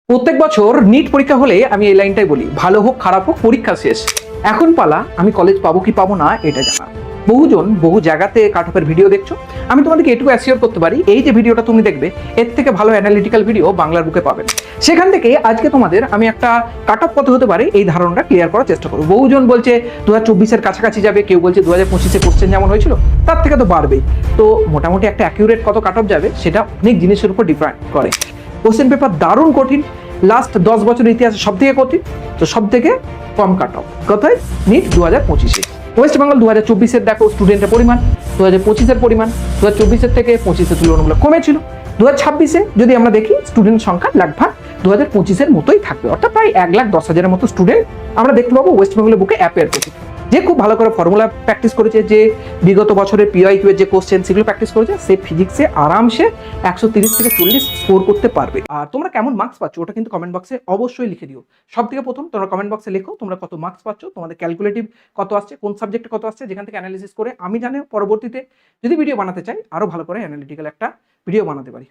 প্রত্যেক বছর নিট পরীক্ষা হলে আমি এই লাইনটাই বলি, ভালো হোক খারাপ হোক পরীক্ষা শেষ। এখন পালা আমি কলেজ পাবো কি পাবো না এটা জানা। বহুজন বহু জায়গাতে কাট অফের ভিডিও দেখছো, আমি তোমাদেরকে এটুকু অ্যাসিওর করতে পারি এই যে ভিডিওটা তুমি দেখবে এর থেকে ভালো অ্যানালিটিক্যাল ভিডিও বাংলার বুকে পাবেন। সেখান থেকে আজকে তোমাদের আমি একটা কাট অফ কত হতে পারে এই ধারণাটা ক্লিয়ার করার চেষ্টা করবো। বহুজন বলছে 2024-এর কাছাকাছি যাবে, কেউ বলছে 2025-এ কোশ্চেন যেমন হয়েছিল তার থেকে তো বাড়বেই। তো মোটামুটি একটা অ্যাকিউরেট কত কাট অফ যাবে সেটা অনেক জিনিসের উপর ডিপেন্ড করে। কোশ্চেন পেপার দারুণ কঠিন, লাস্ট 10 বছরের ইতিহাসে সব থেকে কঠিন, তো সব থেকে কম কাট অফ কোথায়? নিট 2025-এ। ওয়েস্ট বেঙ্গল 2024-এর দেখো স্টুডেন্টের পরিমাণ, 2025-এর পরিমাণ 2024-এর থেকে 25-এ তুলনামূলক কমেছিল। 2026-এ যদি আমরা দেখি স্টুডেন্ট সংখ্যা লাগভাগ 2025-এর মতোই থাকবে, অর্থাৎ প্রায় 1,10,000-এর মতো স্টুডেন্ট আমরা দেখতে পাবো ওয়েস্ট বেঙ্গলের বুকে অ্যাপেয়ার করছে। যে খুব ভালো করে ফর্মুলা প্র্যাকটিস করেছে, যে বিগত বছরের পিওয়াইকিউ এর যে কোশ্চেন সেগুলো প্র্যাকটিস করেছে, সে ফিজিক্সে আরামসে 130 থেকে 40 স্কোর করতে পারবে। আর তোমরা কেমন মার্কস পাচ্ছ ওটা কিন্তু কমেন্ট বক্সে অবশ্যই লিখে দিও। সব থেকে প্রথম তোমরা কমেন্ট বক্সে লেখো তোমরা কত মার্কস পাচ্ছ, তোমাদের ক্যালকুলেটিভ কত আসছে, কোন সাবজেক্টে কত আসছে, যেখান থেকে অ্যানালিসিস করে আমি জানি পরবর্তীতে যদি ভিডিও বানাতে চাই আরো ভালো করে অ্যানালিটিক্যাল একটা ভিডিও বানাতে পারি।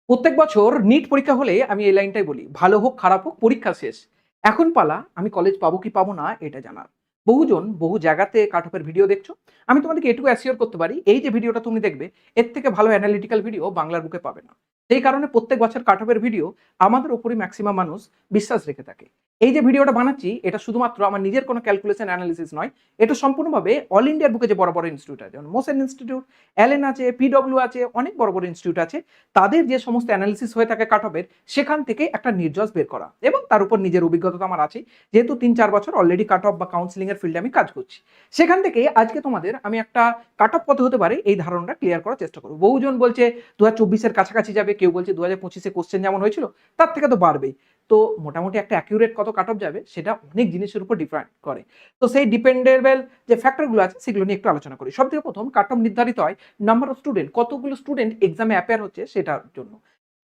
প্রত্যেক বছর নিট পরীক্ষা হলে আমি এই লাইনটাই বলি, ভালো হোক খারাপ হোক পরীক্ষা শেষ। এখন পালা আমি কলেজ পাবো কি পাবো না এটা জানার। বহুজন বহু জায়গাতে কাট অফের ভিডিও দেখছো, আমি তোমাদেরকে এটুকু অ্যাসিওর করতে পারি এই যে ভিডিওটা তুমি দেখবে এর থেকে ভালো অ্যানালিটিক্যাল ভিডিও বাংলার বুকে পাবে না। সেই কারণে প্রত্যেক বছর কাট অফের ভিডিও আমাদের উপরই ম্যাক্সিমাম মানুষ বিশ্বাস রেখে থাকে। এই যে ভিডিওটা বানাচ্ছি এটা শুধুমাত্র আমার নিজের কোনো ক্যালকুলেশন অ্যানালিসিস নয়, এটা সম্পূর্ণভাবে অল ইন্ডিয়ার বুকে যে বড় বড় ইনস্টিটিউট আছে, যেমন মোসেন ইনস্টিটিউট, এলএন আছে, পিডব্লিউ আছে, অনেক বড় বড় ইনস্টিটিউট আছে, তাদের যে সমস্ত অ্যানালিসিস হয়ে থাকে কাট অফের সেখান থেকে একটা নির্যাস বের করা, এবং তার উপর নিজের অভিজ্ঞতা আমার আছে, যেহেতু 3-4 বছর অলরেডি কাট অফ বা কাউন্সিলিং এর ফিল্ডে আমি কাজ করছি। সেখান থেকে আজকে তোমাদের আমি একটা কাট অফ কত হতে পারে এই ধারণাটা ক্লিয়ার করার চেষ্টা করবো। বহুজন বলছে 2024-এর কাছাকাছি যাবে, কেউ বলছে 2025-এ কোশ্চেন যেমন হয়েছিল তার থেকে তো বাড়বেই। তো মোটামুটি একটা অ্যাকিউরেট কত কাট অফ যাবে সেটা অনেক জিনিসের উপর ডিপেন্ড করে। তো সেই ডিপেন্ডেবল যে ফ্যাক্টরগুলো আছে সেগুলো নিয়ে একটু আলোচনা করি। সব থেকে প্রথম কাট অফ নির্ধারিত হয় নাম্বার অফ স্টুডেন্ট, কতগুলো স্টুডেন্ট এক্সামে অ্যাপিয়ার হচ্ছে সেটার জন্য।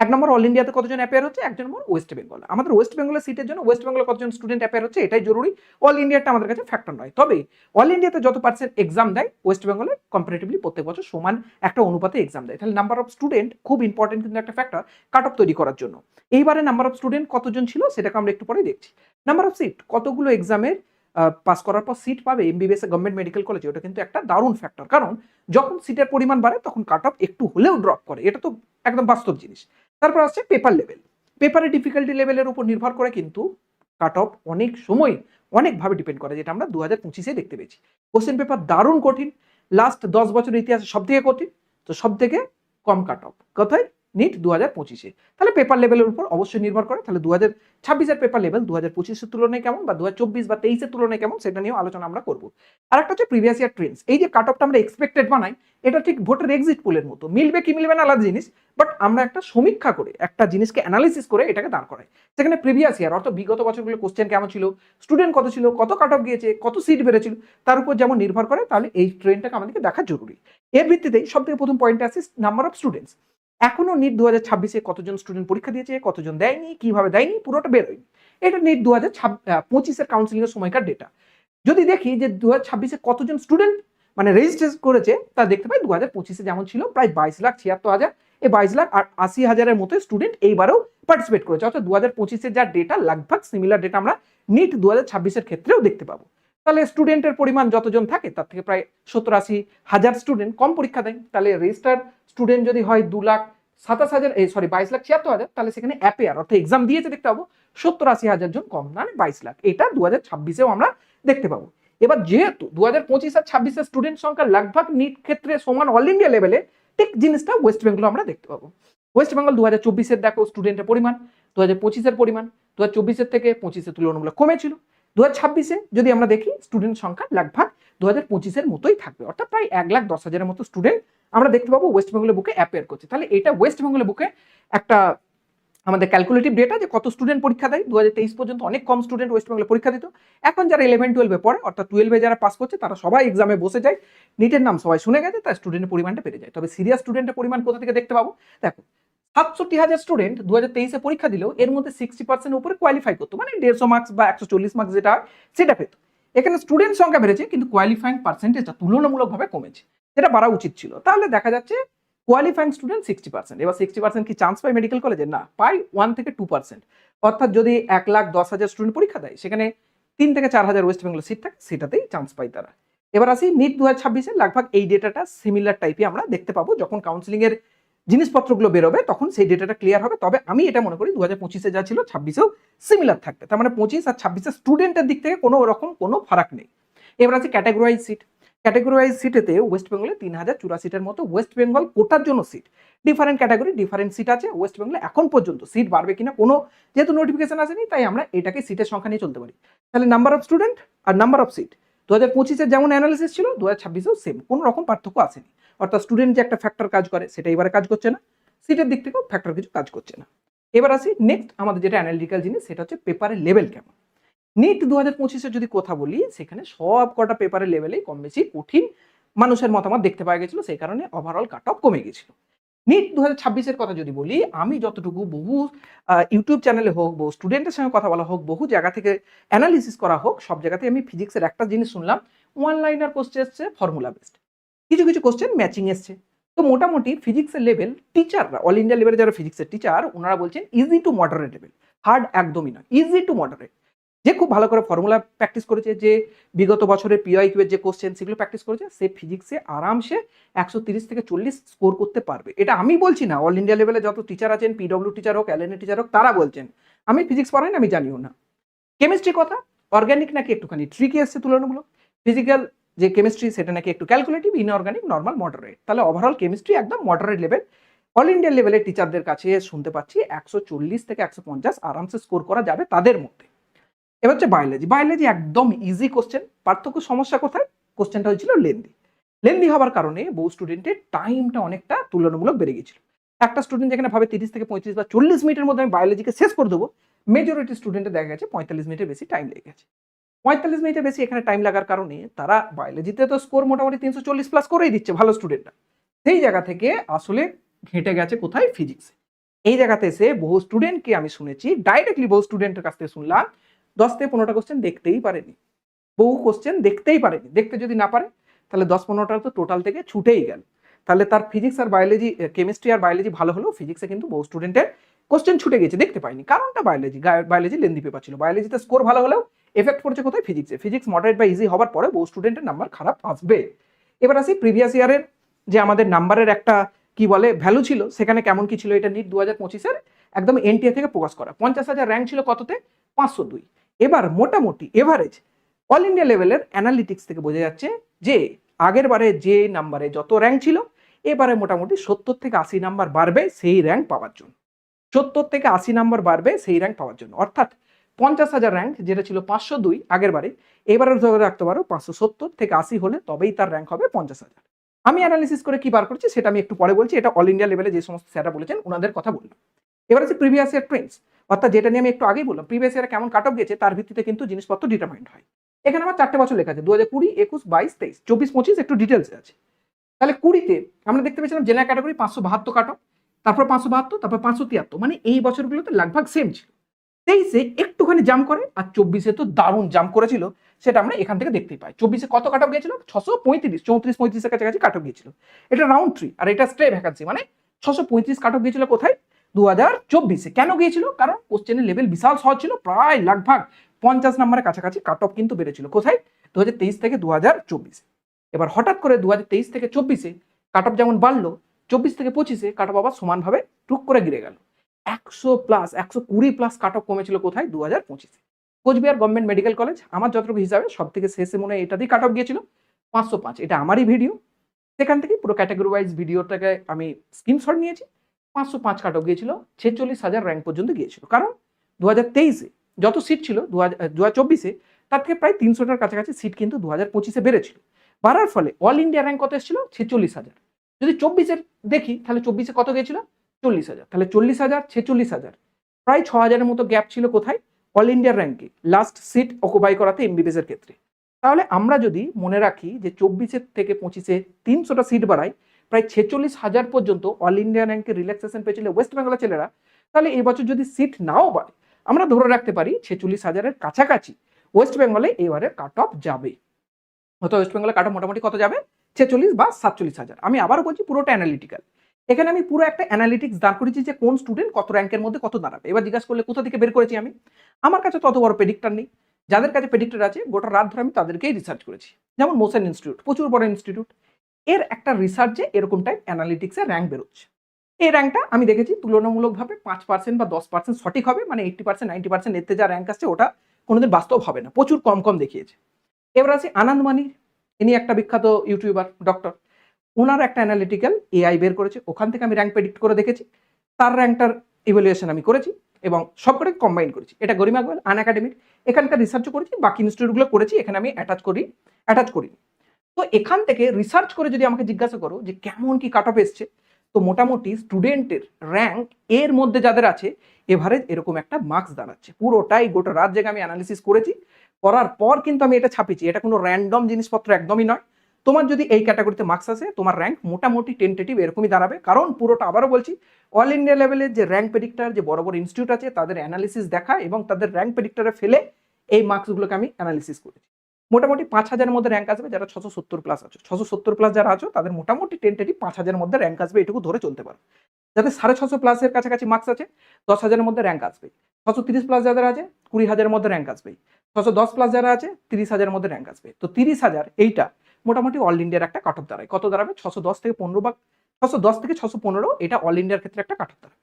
1 নম্বর অল ইন্ডিয়াতে কতজন অ্যাপিয়ার হচ্ছে, 1 নম্বর ওয়েস্ট বেঙ্গল। আমাদের ওয়েস্ট বেঙ্গলের সিটের জন্য ওয়েস্ট বেঙ্গলে কতজন স্টুডেন্ট অ্যাপিয়ার হচ্ছে এটাই জরুরি, অল ইন্ডিয়াটা আমাদের কাছে ফ্যাক্টর নয়। তবে অল ইন্ডিয়াতে যত পার্সেন্ট এক্সাম দেয় ওয়েস্ট বেঙ্গলে কম্পারেটিভলি প্রত্যেক বছর সমান একটা অনুপাতে এক্সাম দেয়, তাহলে নাম্বার অফ স্টুডেন্ট খুব ইম্পর্টেন্ট কিন্তু একটা ফ্যাক্টর কাট অফ তৈরি করার জন্য। এইবারে নাম্বার অফ স্টুডেন্ট কতজন ছিল সেটাকে আমরা একটু পরে দেখছি। নাম্বার অফ সিট, কতগুলো এক্সামের পাস করার পর সিট পাবে এমবিবিএস গভর্নমেন্ট মেডিকেল কলেজে, ওটা কিন্তু একটা দারুণ ফ্যাক্টর, কারণ যখন সিটের পরিমাণ বাড়ে তখন কাট অফ একটু হলেও ড্রপ করে, এটা তো একদম বাস্তব জিনিস। তারপর আসছে পেপার লেভেল, পেপারের ডিফিকাল্টি লেভেলের উপর নির্ভর করে কিন্তু কাট অফ অনেক সময় অনেকভাবে ডিপেন্ড করে, যেটা আমরা 2025-এ দেখতে পেয়েছি। কোশ্চেন পেপার দারুণ কঠিন, লাস্ট 10 বছরের ইতিহাসে সব থেকে কঠিন, তো সব থেকে কম কাট অফ কোথায়? নিট 2025-এ। তাহলে পেপার লেভেলের উপর অবশ্যই নির্ভর করে। তাহলে 2026-এর পেপার লেভেল 2025-এর তুলনায় কেমন, বা 2024 বা 23-এর তুলনায় কেমন, সেটা নিয়েও আলোচনা আমরা করবো। আর একটা হচ্ছে প্রিভিয়াস ইয়ার ট্রেন্ডস, এই যে কাট অফটা আমরা এক্সপেক্টেড বানাই এটা ঠিক ভোটের এক্সিট পোলের মতো, মিলবে কি মিলবে না আলাদা জিনিস, বাট আমরা একটা সমীক্ষা করে একটা জিনিসকে অ্যানালিসিস করে এটাকে দাঁড় করাই। সেখানে প্রিভিয়াস ইয়ার অর্থাৎ বিগত বছরগুলো কোশ্চেন কেমন ছিল, স্টুডেন্ট কত ছিল, কত কাট অফ গিয়েছে, কত সিট বেড়েছিল, তার উপর যেমন নির্ভর করে, তাহলে এই ট্রেন্ডটাকে আমাদেরকে দেখা জরুরি। এর ভিত্তিতেই সব থেকে প্রথম পয়েন্ট আছে নাম্বার অফ স্টুডেন্টস। এখনো নিট 2026-এ কতজন স্টুডেন্ট পরীক্ষা দিয়েছে, কতজন দেয়নি, কিভাবে দেয়নি, পুরোটা বেরোয়নি। এটা নিট 2025-এর কাউন্সিলিং এর সময়কার ডেটা। যদি দেখি যে 2026-এ কতজন স্টুডেন্ট মানে রেজিস্ট্রেশন করেছে, তা দেখতে পাই 2025-এ যেমন ছিল প্রায় 22,76,000, এই 22,80,000-এর মতো স্টুডেন্ট এইবারেও পার্টিসিপেট করেছে, অর্থাৎ 2025-এর যা ডেটা লাগভাগ সিমিলার ডেটা আমরা নিট 2026-এর ক্ষেত্রেও দেখতে পাবো। তাহলে স্টুডেন্টের পরিমাণ যতজন থাকে তার থেকে প্রায় 70-80,000 স্টুডেন্ট কম পরীক্ষা দেয়। তাহলে রেজিস্টার্ড স্টুডেন্ট যদি হয় 2,27,000, 22,76,000, তাহলে সেখানে অ্যাপিয়ার অর্থাৎ এক্সাম দিয়েছে দেখতে পাবো 70-80,000 জন কম, মানে 22 লাখ। এটা 2026-এও আমরা দেখতে পাবো। এবার যেহেতু 2025 আর 26-এর স্টুডেন্ট সংখ্যা লাগভাগ নিট ক্ষেত্রে সমান অল ইন্ডিয়া লেভেলে, ঠিক জিনিসটা ওয়েস্ট বেঙ্গল আমরা দেখতে পাবো। ওয়েস্ট বেঙ্গল 2024-এর দেখো স্টুডেন্টের পরিমাণ, 2025-এর পরিমাণ 2024-এর থেকে 25-এ তুলনামূলক কমেছিল। 2026-এ যদি আমরা দেখি স্টুডেন্ট সংখ্যা লাগভাগ 2025-এর মতোই থাকবে, অর্থাৎ প্রায় 1,10,000-এর মতো স্টুডেন্ট আমরা দেখতে পাবো ওয়েস্ট বেঙ্গলের বুকে অ্যাপিয়ার করছে। তাহলে এটা ওয়েস্ট বেঙ্গলের বুকে একটা আমাদের ক্যালকুলেটিভ ডেটা যে কত স্টুডেন্ট পরীক্ষা দেয়। 2023 পর্যন্ত অনেক কম স্টুডেন্ট ওয়েস্ট বেঙ্গলে পরীক্ষা দিত, এখন যারা 11-12-এ পড়ে অর্থাৎ 12-এ যারা পাস করছে তারা সবাই এক্সামে বসে যায়, নিটের নাম সবাই শুনে গেছে, তার স্টুডেন্টের পরিমাণটা বেড়ে যায়। তবে সিরিয়াস স্টুডেন্টের পরিমাণ কোথা থেকে দেখতে পাবো? দেখো 67,000 স্টুডেন্ট 2023-এ পরীক্ষা দিলেও এর মধ্যে 60% উপরে কোয়ালিফাই করতো, মানে 150 মার্কস বা 140 মার্কস যেটা হয় সেটা পেত। এখানে স্টুডেন্ট সংখ্যা বেড়েছে কিন্তু কোয়ালিফাইং পার্সেন্টেজটা তুলনামূলকভাবে কমেছে। যেটা বাড়া উচিত ছিল। তাহলে দেখা যাচ্ছে কোয়ালিফাইং স্টুডেন্ট 60%। এবার 60% কি চান্স পায় মেডিকেল কলেজে? না, পাই 1 থেকে 2%। অর্থাৎ যদি 1,10,000 স্টুডেন্ট পরীক্ষা দেয়, সেখানে 3 থেকে 4,000 ওয়েস্ট বেঙ্গলের সিট থাকে, সেটাতেই চান্স পায় তারা। এবার আসি নিট 2026-এ লাগভাগ এই ডেটাটা সিমিলার টাইপই আমরা দেখতে পাবো। যখন কাউন্সিলিং এর জিনিসপত্রগুলো বেরোবে তখন সেই ডেটাটা ক্লিয়ার হবে। তবে আমি এটা মনে করি 2025-এ যা ছিল 26-এও সিমিলার থাকবে। তার মানে 25 আর 26-এর স্টুডেন্টের দিক থেকে কোনো রকম কোনো ফারাক নেই। এবার আছে ক্যাটাগরি সিট। ক্যাটাগরি সিটেতে ওয়েস্ট বেঙ্গলে 3084-এর মতো ওয়েস্ট বেঙ্গল কোটার জন্য seat. Different category different seat আছে ওয়েস্ট বেঙ্গলে। এখন পর্যন্ত সিট বাড়বে কিনা কোনো যেহেতু নোটিফিকেশন আসেনি, তাই আমরা এটাকে সিটের সংখ্যা নিয়ে চলতে পারি। তাহলে নাম্বার অফ স্টুডেন্ট আর নাম্বার অফ সিট 2025-এর যেমন অ্যানালিসিস ছিল 2026-এও সেম, কোনো রকম পার্থক্য আসেনি। অর্থাৎ স্টুডেন্ট যে একটা ফ্যাক্টর কাজ করে সেটা এবারে কাজ করছে না, সিটের দিক থেকেও ফ্যাক্টর কিছু কাজ করছে না। এবার আসি নেক্সট আমাদের যেটা অ্যানালিটিক্যাল জিনিস, সেটা হচ্ছে পেপারের লেভেল কেমন। নিট 2025-এর যদি কথা বলি, সেখানে সব কটা পেপারের লেভেলেই কম বেশি কঠিন মানুষের মতামত দেখতে পাওয়া গেছিল, সেই কারণে ওভারঅল কাট অফ কমে গেছিল। নিট 2026-এর কথা যদি বলি, আমি যতটুকু বহু ইউটিউব চ্যানেলে হোক, বহু স্টুডেন্টের সঙ্গে কথা বলা হোক, বহু জায়গা থেকে অ্যানালিসিস করা হোক, সব জায়গাতে আমি ফিজিক্সের একটা জিনিস শুনলাম, ওয়ান লাইনার কোশ্চেন এসছে, ফর্মুলা বেসড। কিছু কিছু কোশ্চেন ম্যাচিং এসছে। তো মোটামুটি ফিজিক্সের লেভেল টিচাররা, অল ইন্ডিয়া লেভেলে যারা ফিজিক্সের টিচার, ওনারা বলছেন easy to moderate level, hard একদমই নয়, ইজি টু মডারেট। যে খুব ভালো করে ফর্মুলা প্র্যাকটিস করেছে, যে বিগত বছরের পিওয়াইকিউ এর যে কোশ্চেন সেগুলো প্র্যাকটিস করেছে, সে ফিজিক্সে আরামসে 130 থেকে 40 স্কোর করতে পারবে। এটা আমি বলছি না, অল ইন্ডিয়া লেভেলে যত টিচার আছেন, পিডব্লিউ টিচার হোক, এলএনএ টিচার হোক, তারা বলছেন। আমি ফিজিক্স পড়াই না, আমি জানিও না। কেমিস্ট্রি কথা, অর্গানিক নাকি একটুখানি ট্রিকি এসছে তুলনামূলক। ফিজিক্যাল যে কেমিস্ট্রি সেটা নাকি একটু ক্যালকুলেটিভ, ইনঅর্গানিক নর্মাল মডারেট। তাহলে ওভারঅল কেমিস্ট্রি একদম মডারেট লেভেল। অল ইন্ডিয়া লেভেলের টিচারদের কাছে শুনতে পাচ্ছি 140 থেকে 150 আরামসে স্কোর করা যাবে তাদের মধ্যে। এবার হচ্ছে বায়োলজি। বায়োলজি একদম ইজি কোশ্চেন। পার্থক্য সমস্যা কোথায়? কোশ্চেনটা হয়েছিল লেন্দি হওয়ার কারণে বহু স্টুডেন্টের টাইমটা অনেকটা তুলনামূলক বেড়ে গেছিল। একটা স্টুডেন্ট যেখানে ভাবে 30 থেকে 35 বা 40 মিনিটের মধ্যে আমি বায়োলজিকে শেষ করে দেবো, মেজরিটি স্টুডেন্টের দেখা গেছে 45 মিনিটের বেশি টাইম লেগে গেছে। 45 মিনিটের বেশি এখানে টাইম লাগার কারণে তারা বায়োলজিতে তো স্কোর মোটামুটি 340 প্লাস করেই দিচ্ছে ভালো স্টুডেন্টরা। সেই জায়গা থেকে আসলে ঘেঁটে গেছে কোথায়? ফিজিক্সে। এই জায়গাতে এসে বহু স্টুডেন্টকে আমি শুনেছি, ডাইরেক্টলি বহু স্টুডেন্টের কাছ থেকে শুনলাম 10 থেকে 15টা কোশ্চেন দেখতেই পারেনি। বহু কোশ্চেন দেখতেই পারেনি। দেখতে যদি না পারে তাহলে 10-15টা তো টোটাল থেকে ছুটেই গেল। তাহলে তার ফিজিক্স আর বায়োলজি, কেমিস্ট্রি আর বায়োলজি ভালো হলেও ফিজিক্সে কিন্তু বহু স্টুডেন্টের কোশ্চেন ছুটে গেছে, দেখতে পাইনি। কারণটা বায়োলজি লেন্দি পেপার ছিল। বায়োলজিতে স্কোর ভালো হলেও এফেক্ট পড়ছে কোথায়? ফিজিক্সে। ফিজিক্স মডারেট বা ইজি হওয়ার পরে বহু স্টুডেন্টের নাম্বার খারাপ আসবে। এবার আসি প্রিভিয়াস ইয়ারের যে আমাদের নাম্বারের একটা কি বলে ভ্যালু ছিল, সেখানে কেমন কি ছিল। এটা নিট 2025-এর একদম এনটিএ থেকে প্রকাশ করা। 50,000 র্যাঙ্ক ছিল কততে? 502। এবার মোটামুটি এভারেজ অল ইন্ডিয়া লেভেলের অ্যানালিটিক্স থেকে বোঝা যাচ্ছে যে আগের বারে যে নাম্বারে যত র্যাঙ্ক ছিল, এবারে মোটামুটি 70 থেকে 80 নাম্বার বাড়বে সেই র্যাঙ্ক পাওয়ার জন্য। 70 থেকে 80 নাম্বার বাড়বে সেই র্যাঙ্ক পাওয়ার জন্য। অর্থাৎ 50,000 র্যাঙ্ক যেটা ছিল 502 আগের বারে, এবারে ধরে রাখতে পারো 570 থেকে 80 হলে তবেই তার র্যাঙ্ক হবে 50,000। আমি অ্যানালিসিস করে কি বার করছি সেটা আমি একটু পরে বলছি। এটা অল ইন্ডিয়া লেভেলে যে সমস্ত স্যাররা বলেছেন ওনাদের কথা বললাম। এবার হচ্ছে প্রিভিয়াস ইয়ার ট্রেন্ডস, অর্থাৎ যেটা নিয়ে আমি একটু আগেই বললাম, প্রিভিয়াস ইয়ারে কেমন কাট অফ গেছে তার ভিত্তিতে কিন্তু জিনিসপত্র ডিটারমাইন্ড হয়। এখানে আমার 4টে বছর লেখা আছে, 2020, 21, 22, 23, 24, 25 একটু ডিটেলসে আছে। তাহলে 20-তে আমরা দেখতে পেয়েছিলাম জেনারেল ক্যাটাগরি 572 কাট অফ, তারপর 572, তারপর 573, মানে এই বছরগুলোতে লাগভাগ সেম ছিল। 23-এ একটুখানি জাম্প করে, আর 24-এ তো দারুণ জাম্প করেছিল, সেটা আমরা এখান থেকে দেখতেই পাই। 24-এ কত কাট অফ গিয়েছিল? 635, 34-35-এর কাছাকাছি কাট অফ গিয়েছিল। এটা রাউন্ড ট্রি, আর এটা স্ট্রে ভ্যাকান্সি, মানে 635 কাট অফ গিয়েছিল কোথায়? 2024-এ। কেন গিয়েছিল? কারণ কোশ্চেনের লেভেল বিশাল সহজ ছিল, প্রায় লাগভাগ 50 নম্বরের কাছাকাছি কাট অফ কিন্তু বেড়েছিল। কোথায়? 2023 থেকে 2024-এ। এবার হঠাৎ করে 2023 থেকে 24-এ কাট অফ যেমন বাড়লো, 24 থেকে 25-এ কাট অফ আবার সমানভাবে টুক করে গিরে গেল। 100 প্লাস, 120 প্লাস কাট অফ কমেছিল কোথায়? 2025-এ। কোচবিহার গভর্নমেন্ট মেডিকেল কলেজ আমার যতটুকু হিসাবে সব থেকে শেষে মনে হয় এটাতেই কাট অফ গিয়েছিল 505। এটা আমারই ভিডিও, সেখান থেকে পুরো ক্যাটাগরি ওয়াইজ ভিডিওটাকে আমি স্ক্রিনশট নিয়েছি। 505 কাট অফ গিয়েছিল, 46,000 র্যাঙ্ক পর্যন্ত গিয়েছিল। কারণ 2023-এ যত সিট ছিল 2024-এ তার থেকে প্রায় 300টার কাছাকাছি সিট কিন্তু 2025-এ বেড়েছিল। বাড়ার ফলে অল ইন্ডিয়া র্যাঙ্ক কত এসেছিল? 46,000। যদি 24-এর দেখি তাহলে 24-এ কত গিয়েছিল? 40,000। তাহলে 40,000, 46,000, প্রায় 6,000-এর মতো গ্যাপ ছিল কোথায়? অল ইন্ডিয়ার র্যাঙ্কে লাস্ট সিট অকুপাই করাতে এমবিবিএস এর ক্ষেত্রে। তাহলে আমরা যদি মনে রাখি যে 24-এর থেকে 25-এ 300টা সিট বাড়ায়, প্রায় 46,000 পর্যন্ত অল ইন্ডিয়া র্যাঙ্কে রিল্যাক্সেশন পেয়েছিল ওয়েস্ট বেঙ্গলের ছেলেরা, তাহলে এই বছর যদি সিট নাও বাড়ে, আমরা ধরে রাখতে পারি 46,000-এর কাছাকাছি ওয়েস্ট বেঙ্গলে এবারে কাট অফ যাবে। হয়তো ওয়েস্ট বেঙ্গলে কাট অফ মোটামুটি কত যাবে? 46 বা 47,000। আমি আবারও বলছি পুরোটা অ্যানালিটিক্যাল। এখানে আমি পুরো একটা অ্যানালিটিক্স দাঁড় করেছি যে কোন স্টুডেন্ট কত র্যাঙ্কের মধ্যে কত দাঁড়াবে। এবার জিজ্ঞাসা করলে কোথা থেকে বের করেছি আমি? আমার কাছে তত বড় প্রেডিক্টর নেই। যাদের কাছে প্রেডিক্টর আছে গোটা রাত ধরে আমি তাদেরকেই রিসার্চ করেছি। যেমন মোসেন ইনস্টিটিউট, প্রচুর বড় ইনস্টিটিউট। এর একটা রিসার্চে এরকম টাইপ অ্যানালিটিক্সের র্যাঙ্ক বেরোচ্ছে। এই র্যাঙ্কটা আমি দেখেছি তুলনামূলকভাবে 5% বা 10% সঠিক হবে, মানে 80% 90% এতে যা র্যাঙ্ক আসছে ওটা কোনোদিন বাস্তব হবে না, প্রচুর কম কম দেখিয়েছে। এবার আছে আনন্দ মানি, ইনি একটা বিখ্যাত ইউটিউবার ডক্টর, ওনার একটা অ্যানালিটিক্যাল এআই বের করেছে, ওখান থেকে আমি র্যাঙ্ক প্রেডিক্ট করে দেখেছি, তার র্যাঙ্কটার ইভ্যালুয়েশন আমি করেছি এবং সবকটাকে কম্বাইন করেছি। এটা গরিমা গোয়েল আন একাডেমির এখানকার রিসার্চও করেছি, বাকি ইনস্টিটিউটগুলো করেছি, এখানে আমি অ্যাটাচ করি। তো এখান থেকে রিসার্চ করে যদি আমাকে জিজ্ঞাসা করো যে কেমন কি কাট অফ এসছে, তো মোটামুটি স্টুডেন্টের র্যাঙ্ক এর মধ্যে যাদের আছে এভারেজ এরকম একটা মার্কস দাঁড়াচ্ছে। পুরোটাই গোটা রাত জায়গায় আমি অ্যানালিসিস করেছি, করার পর কিন্তু আমি এটা ছাপিয়েছি। এটা কোনো র্যান্ডম জিনিসপত্র একদমই নয়। তোমার যদি এই ক্যাটাগরিতে মার্কস আসে তোমার র্যাঙ্ক মোটামুটি টেন্টেটিভ এরকমই দাঁড়াবে, কারণ পুরোটা আবারও বলছি অল ইন্ডিয়া লেভেলের যে র্যাঙ্ক প্রেডিক্টর যে বড় বড় ইনস্টিটিউট আছে তাদের অ্যানালিসিস দেখা এবং তাদের র্যাঙ্ক প্রেডিক্টরে ফেলে এই মার্কসগুলোকে আমি অ্যানালিসিস করেছি। মোটামুটি 5,000-এর মধ্যে র্যাঙ্ক আসবে যারা 670 প্লাস আছো। 670 প্লাস যারা আছো তাদের মোটামুটি টেন্টেটিভ 5,000-এর মধ্যে র্যাঙ্ক আসবে, এটুকু ধরে চলতে পারো। যাদের 650 প্লাসের কাছাকাছি মার্কস আছে 10,000-এর মধ্যে র্যাঙ্ক আসবে। 630 প্লাস যাদের আছে 20,000-এর মধ্যে র্যাঙ্ক আসবে। 610 প্লাস যারা আছে 30,000-এর মধ্যে র্যাঙ্ক আসবে। তো 30,000 এইটা মোটামুটি অল ইন্ডিয়ার একটা কাট অফ দাঁড়ায়। কত দাঁড়াবে? 610 থেকে 15 বা 610 থেকে 615, এটা অল ইন্ডিয়ার ক্ষেত্রে একটা কাট অফ দাঁড়াবে।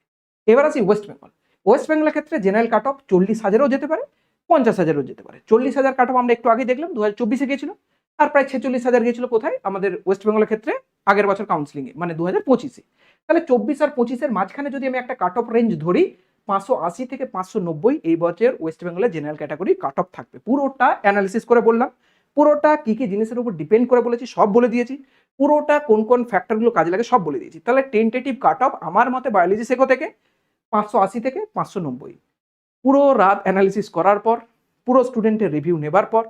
এবার আসি ওয়েস্ট বেঙ্গল। ওয়েস্ট বেঙ্গলের ক্ষেত্রে জেনারেল কাট অফ 40,000-ও যেতে পারে, 50,000-ও যেতে পারে। 40,000 কাট অফ আমরা একটু আগে দেখলাম 2024-এ গিয়েছিল, আর প্রায় 46,000 গিয়েছিল কোথায়? আমাদের ওয়েস্ট বেঙ্গলের ক্ষেত্রে আগের বছর কাউন্সিলিংয়ে, মানে 2025-এ। তাহলে 24 আর 25-এর মাঝখানে যদি আমি একটা কাট অফ রেঞ্জ ধরি 580 থেকে 590 এই বছর ওয়েস্ট বেঙ্গলের জেনারেল ক্যাটাগরি কাট অফ থাকবে। পুরোটা অ্যানালিসিস করে বললাম, পুরোটা কি কি জিনিসের উপর ডিপেন্ড করে বলেছি সব বলে দিয়েছি, পুরোটা কোন কোন ফ্যাক্টরগুলো কাজে লাগে সব বলে দিয়েছি। তাহলে টেন্টেটিভ কাট অফ আমার মতে বায়োলজি সেকো থেকে 580 থেকে 590। পুরো রাত অ্যানালিসিস করার পর, পুরো স্টুডেন্টের রিভিউ নেবার পর,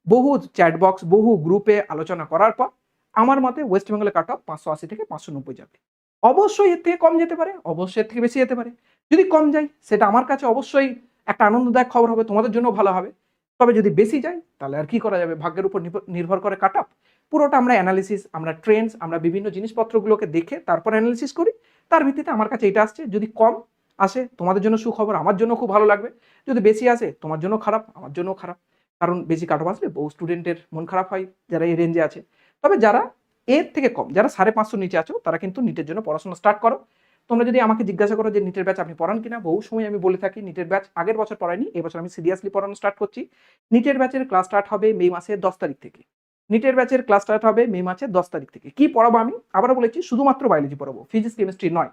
বহু চ্যাটবক্স বহু গ্রুপে আলোচনা করার পর আমার মতে ওয়েস্ট বেঙ্গলের কাট অফ 580 থেকে 590 যাবে। অবশ্যই এর থেকে কম যেতে পারে, অবশ্যই এর থেকে বেশি যেতে পারে। যদি কম যায় সেটা আমার কাছে অবশ্যই একটা আনন্দদায়ক খবর হবে, তোমাদের জন্য ভালো হবে। তবে যদি বেশি যায় তাহলে আর কি করা যাবে, ভাগ্যের উপর নির্ভর করে কাট অফ। পুরোটা আমরা অ্যানালিসিস, আমরা ট্রেন্ডস, আমরা বিভিন্ন জিনিসপত্রগুলোকে দেখে তারপর অ্যানালিসিস করি। তার ভিত্তিতে আমার কাছে এটা আসছে। যদি কম আসে তোমাদের জন্য সুখবর, আমার জন্য খুব ভালো লাগবে। যদি বেশি আসে তোমার জন্য খারাপ, আমার জন্য খারাপ, কারণ বেশি কাট অফ আসলে বহু স্টুডেন্টের মন খারাপ হয় যারা এই রেঞ্জে আছে। তবে যারা এর থেকে কম, যারা 550 নিচে আছো তারা কিন্তু নিটের জন্য পড়াশোনা স্টার্ট করো। তোমরা যদি আমাকে জিজ্ঞাসা করো যে নিটের ব্যাচ আপনি পড়ান কিনা, বহু সময় আমি বলে থাকি নিটের ব্যাচ আগের বছর পড়াইনি, এবছর আমি সিরিয়াসলি পড়ানো স্টার্ট করছি। নিটের ব্যাচের ক্লাস স্টার্ট হবে মে মাসের 10 তারিখ থেকে। নিটের ব্যাচের ক্লাস স্টার্ট হবে মে মাসের 10 তারিখ থেকে। কি পড়াবো আমি আবারও বলেছি, শুধুমাত্র বায়োলজি পড়াবো, ফিজিক্স কেমিস্ট্রি নয়,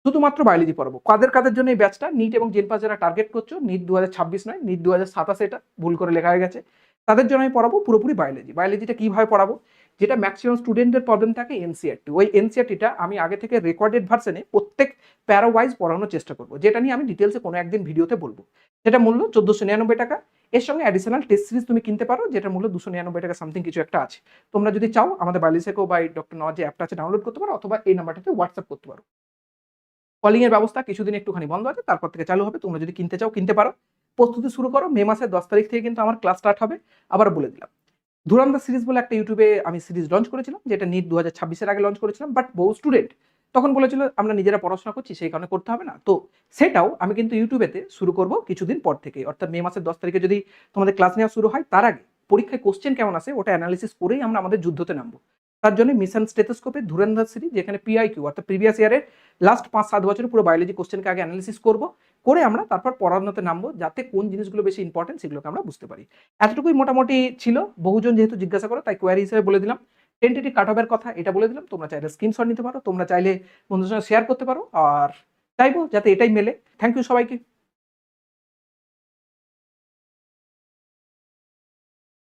শুধুমাত্র বায়োলজি পড়াবো। কাদের জন্য এই ব্যাচটা? নিট এবং জেনপাস যারা টার্গেট করছো, নিট 2026 নয়, নিট 2027, এটা ভুল করে লেখা হয়ে গেছে, তাদের জন্য আমি পড়াবো পুরোপুরি বায়োলজি। বায়োলজিটা কিভাবে পড়াবো? যেটা ম্যাক্সিমাম স্টুডেন্টদের প্রবলেম থাকে এনসিআরটি, ওই এনসিআরটিটা আমি আগে থেকে রেকর্ডেড ভার্সনে প্রত্যেক প্যারা ওয়াইজ পড়ানোর চেষ্টা করবো, যেটা নিয়ে আমি ডিটেলসে কোনো একদিন ভিডিওতে বলবো। যেটা মূল্য 1499 টাকা। এর সঙ্গে অ্যাডিশনাল টেস্ট সিরিজ তুমি কিনতে পারো, যেটা মূল্য 299 টাকা সামথিং কিছু একটা আছে। তোমরা যদি চাও আমাদের বায়োলজি সেকো বা ডক্টর নওয়াজ যে অ্যাপটা আছে ডাউনলোড করতে পারো, অথবা এই নাম্বারটাতে হোয়াটসঅ্যাপ করতে পারো। কলিং এর ব্যবস্থা কিছুদিন একটুখানি বন্ধ আছে, তারপর থেকে চালু হবে। তোমরা যদি কিনতে চাও কিনতে পারো। প্রস্তুতি শুরু করো, মে মাসের 10 তারিখ থেকে কিন্তু আমার ক্লাস স্টার্ট হবে। আবার বলে দিলাম, ধুরন্ধর সিরিজ বলে একটা ইউটিউবে আমি সিরিজ লঞ্চ করেছিলাম, যেটা নিট 2026-এর আগে লঞ্চ করেছিলাম, বাট বহু স্টুডেন্ট তখন বলেছিল আমরা নিজেরা পড়াশোনা করছি সেই কারণে করতে হবে না। তো সেটাও আমি কিন্তু ইউটিউবেতে শুরু করব কিছুদিন পর থেকে, অর্থাৎ মে মাসের 10 তারিখে যদি তোমাদের ক্লাস নেওয়া শুরু হয়, তার আগে পরীক্ষায় কোশ্চেন কেমন আসে ওটা অ্যানালিসিস করেই আমরা আমাদের যুদ্ধতে নামবো। তার জন্য মিশন স্টেথোস্কোপে ধুরন্ধর সিরিজ, যেখানে পিআইকিউ অর্থাৎ প্রিভিয়াস ইয়ারের লাস্ট 5-7 বছরের পুরো বায়োলজি কোশ্চেনকে আগে অ্যানালিসিস করবো, করে আমরা তারপর পড়ানোতে নামবো, যাতে কোন জিনিসগুলো বেশি ইম্পর্টেন্ট সেগুলোকে আমরা বুঝতে পারি। এতটুকুই মোটামুটি ছিল। বহুজন যেহেতু জিজ্ঞাসা করো তাই কোয়ারি হিসেবে বলে দিলাম। টেন্টেটিভ কাট অফের কথা এটা বলে দিলাম। তোমরা চাইলে স্ক্রিনশট নিতে পারো, তোমরা চাইলে বন্ধুদের সঙ্গে শেয়ার করতে পারো, আর চাইবো যাতে এটাই মেলে। থ্যাংক ইউ সবাইকে।